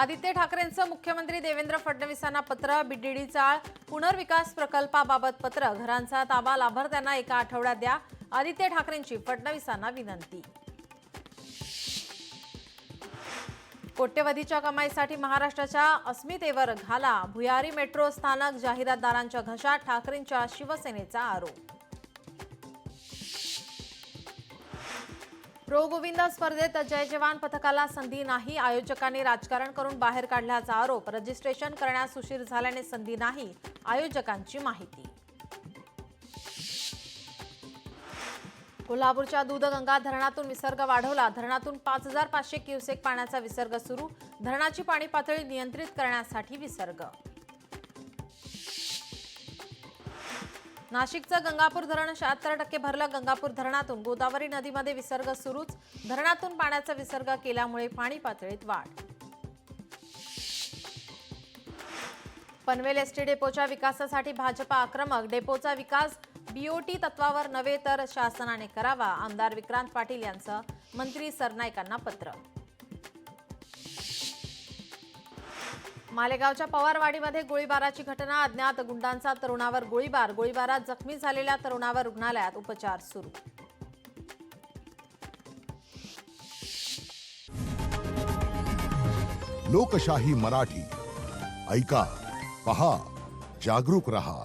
आदित्य ठाकरेंचं मुख्यमंत्री देवेंद्र फडणवीसांना पत्र. बीडीडी चाळ पुनर्विकास प्रकल्पाबाबत पत्र. घरांचा ताबा लाभार्थ्यांना एका आठवड्यात द्या. आदित्य ठाकरेंची फडणवीसांना विनंती. कोट्यवधीच्या कमाईसाठी महाराष्ट्राच्या अस्मितेवर घाला. भुयारी मेट्रो स्थानक जाहिरातदारांच्या घशात. ठाकरेंच्या शिवसेनेचा आरोप. प्रो गोविंदा स्पर्धेत जय जवान पथकाला संधी नाही. आयोजकांनी राजकारण करून बाहेर काढल्याचा आरोप. रजिस्ट्रेशन करण्यास उशीर झाल्याने संधी नाही, आयोजकांची माहिती. कोल्हापूरच्या दूधगंगा धरणातून विसर्ग वाढवला. धरणातून 5500 क्युसेक पाण्याचा विसर्ग सुरू. धरणाची पाणी पातळी नियंत्रित करण्यासाठी विसर्ग. नाशिकचं गंगापूर धरण 76% भरलं. गंगापूर धरणातून गोदावरी नदीमध्ये विसर्ग सुरूच. धरणातून पाण्याचा विसर्ग केल्यामुळे पाणी पातळीत वाढ. पनवेल एसटी डेपोच्या विकासासाठी भाजपा आक्रमक. डेपोचा विकास बीओटी तत्वावर नव्हे तर शासनाने करावा. आमदार विक्रांत पाटील यांचं मंत्री सरनाईकांना पत्र. मालेगावच्या पवारवाडीमध्ये गोळीबाराची घटना. अज्ञात गुंडांचा तरुणावर गोळीबार. गोळीबारात जखमी झालेल्या तरुणावर रुग्णालयात उपचार सुरू. लोकशाही मराठी ऐका, पहा, जागरूक रहा.